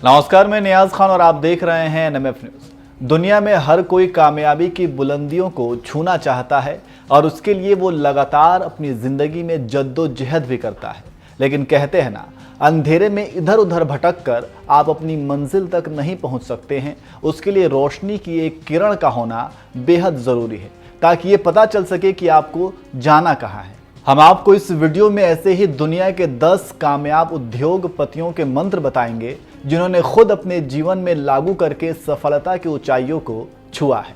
नमस्कार, मैं नियाज खान और आप देख रहे हैं एनएमएफ न्यूज। दुनिया में हर कोई कामयाबी की बुलंदियों को छूना चाहता है और उसके लिए वो लगातार अपनी जिंदगी में जद्दोजहद भी करता है। लेकिन कहते हैं ना, अंधेरे में इधर उधर भटक कर आप अपनी मंजिल तक नहीं पहुंच सकते हैं। उसके लिए रोशनी की एक किरण का होना बेहद जरूरी है, ताकि ये पता चल सके कि आपको जाना कहाँ है। हम आपको इस वीडियो में ऐसे ही दुनिया के 10 कामयाब उद्योगपतियों के मंत्र बताएंगे, जिन्होंने खुद अपने जीवन में लागू करके सफलता की ऊंचाइयों को छुआ है।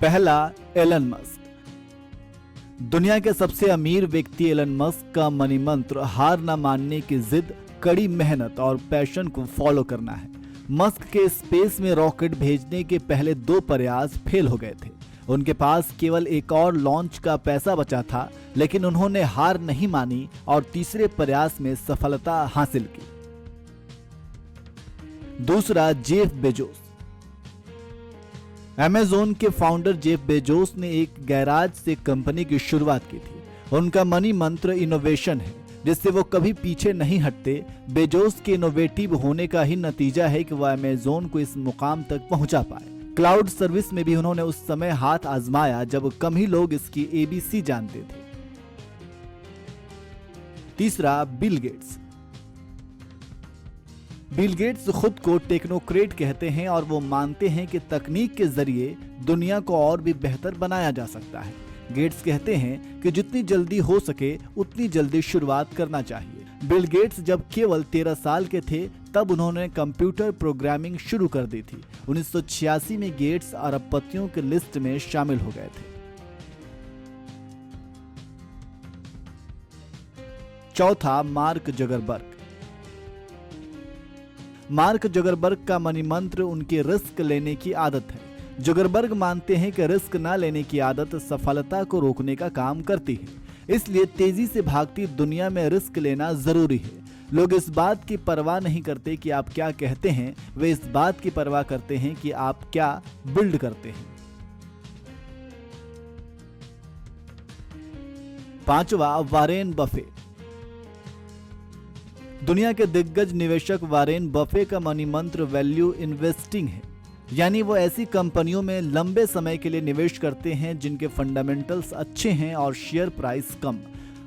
पहला, एलन मस्क। दुनिया के सबसे अमीर व्यक्ति एलन मस्क का मनी मंत्र हार न मानने की जिद, कड़ी मेहनत और पैशन को फॉलो करना है। मस्क के स्पेस में रॉकेट भेजने के पहले 2 प्रयास फेल हो गए थे। उनके पास केवल एक और लॉन्च का पैसा बचा था, लेकिन उन्होंने हार नहीं मानी और तीसरे प्रयास में सफलता हासिल की। दूसरा, जेफ बेजोस। अमेज़न के फाउंडर जेफ बेजोस ने एक गैराज से कंपनी की शुरुआत की थी। उनका मनी मंत्र इनोवेशन है, जिससे वो कभी पीछे नहीं हटते। बेजोस के इनोवेटिव होने का ही नतीजा है कि वह अमेज़न को इस मुकाम तक पहुंचा पाए। क्लाउड सर्विस में भी उन्होंने उस समय हाथ आजमाया जब कम ही लोग इसकी एबीसी जानते थे। तीसरा, बिल गेट्स। बिल गेट्स खुद को टेक्नोक्रेट कहते हैं और वो मानते हैं कि तकनीक के जरिए दुनिया को और भी बेहतर बनाया जा सकता है। गेट्स कहते हैं कि जितनी जल्दी हो सके उतनी जल्दी शुरुआत करना चाहिए। बिल गेट्स जब केवल 13 साल के थे, तब उन्होंने कंप्यूटर प्रोग्रामिंग शुरू कर दी थी। 1986 में गेट्स अरबपतियों की लिस्ट में शामिल हो गए थे। चौथा, मार्क जगरबर्ग। मार्क जगरबर्ग का मनी मंत्र उनकी रिस्क लेने की आदत है। जगरबर्ग मानते हैं कि रिस्क न लेने की आदत सफलता को रोकने का काम करती है। इसलिए तेजी से भागती दुनिया में रिस्क लेना जरूरी है। लोग इस बात की परवाह नहीं करते कि आप क्या कहते हैं, वे इस बात की परवाह करते हैं कि आप क्या बिल्ड करते हैं। पांचवा, वारेन बफे। दुनिया के दिग्गज निवेशक वारेन बफे का मनी मंत्र वैल्यू इन्वेस्टिंग है, यानी वो ऐसी कंपनियों में लंबे समय के लिए निवेश करते हैं जिनके फंडामेंटल्स अच्छे हैं और शेयर प्राइस कम।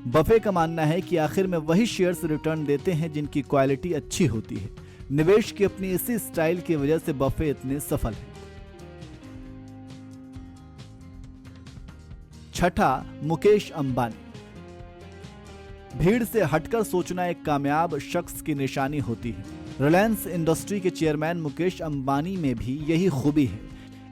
बफे का मानना है कि आखिर में वही शेयर्स रिटर्न देते हैं जिनकी क्वालिटी अच्छी होती है। निवेश की अपनी इसी स्टाइल की वजह से बफे इतने सफल हैं। छठा, मुकेश अंबानी। भीड़ से हटकर सोचना एक कामयाब शख्स की निशानी होती है। रिलायंस इंडस्ट्री के चेयरमैन मुकेश अंबानी में भी यही खूबी है।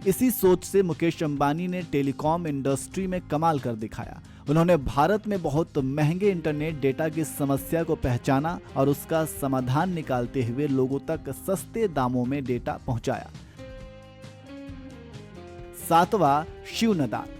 इसी सोच से मुकेश अंबानी ने टेलीकॉम इंडस्ट्री में कमाल कर दिखाया। उन्होंने भारत में बहुत महंगे इंटरनेट डेटा की समस्या को पहचाना और उसका समाधान निकालते हुए लोगों तक सस्ते दामों में डेटा पहुंचाया। सातवां, शिव नदार।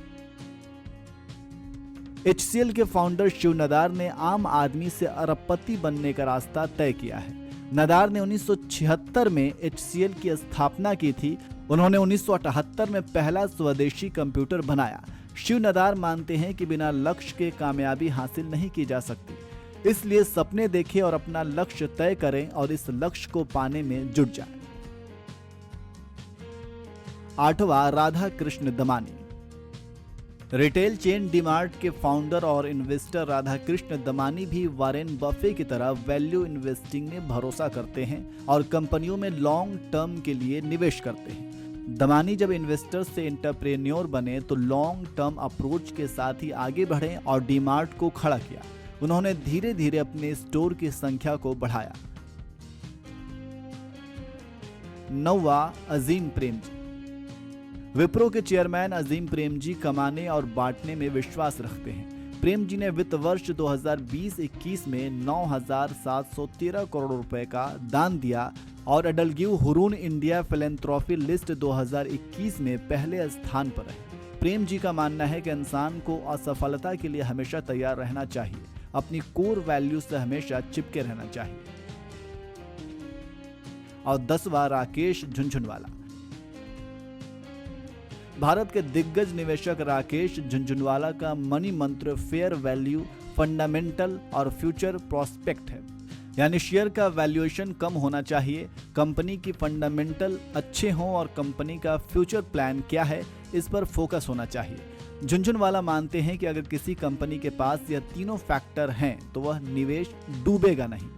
HCL के फाउंडर शिव नदार ने आम आदमी से अरबपति बनने का रास्ता तय किया है। नदार ने 1976 में HCL की स्थापना की थी। उन्होंने 1978 में पहला स्वदेशी कंप्यूटर बनाया। शिव नदार मानते हैं कि बिना लक्ष्य के कामयाबी हासिल नहीं की जा सकती, इसलिए सपने देखें और अपना लक्ष्य तय करें और इस लक्ष्य को पाने में जुट जाएं। आठवां, राधा कृष्ण दमानी। रिटेल चेन डीमार्ट के फाउंडर और इन्वेस्टर राधा कृष्ण दमानी भी वारेन बफे की तरह वैल्यू इन्वेस्टिंग में भरोसा करते हैं और कंपनियों में लॉन्ग टर्म के लिए निवेश करते हैं। दमानी जब इन्वेस्टर से एंटरप्रेन्योर बने तो लॉन्ग टर्म अप्रोच के साथ ही आगे बढ़े और डीमार्ट को खड़ा किया। उन्होंने धीरे धीरे अपने स्टोर की संख्या को बढ़ाया। नौवां, अजीम प्रेमजी। विप्रो के चेयरमैन अजीम प्रेमजी कमाने और बांटने में विश्वास रखते हैं। प्रेमजी ने वित्त वर्ष 2020-21 में 9,713 करोड़ रुपए का दान दिया और अडलग्यू हुरून इंडिया फिलैंथ्रोपी लिस्ट 2021 में पहले स्थान पर रहे। प्रेम जी का मानना है कि इंसान को असफलता के लिए हमेशा तैयार रहना चाहिए, अपनी कोर वैल्यू से हमेशा चिपके रहना चाहिए। और 10वां राकेश झुनझुनवाला। भारत के दिग्गज निवेशक राकेश झुनझुनवाला का मनी मंत्र फेयर वैल्यू, फंडामेंटल और फ्यूचर प्रोस्पेक्ट है। यानी शेयर का वैल्यूएशन कम होना चाहिए, कंपनी की फंडामेंटल अच्छे हों और कंपनी का फ्यूचर प्लान क्या है इस पर फोकस होना चाहिए। झुनझुनवाला मानते हैं कि अगर किसी कंपनी के पास यह तीनों फैक्टर हैं तो वह निवेश डूबेगा नहीं।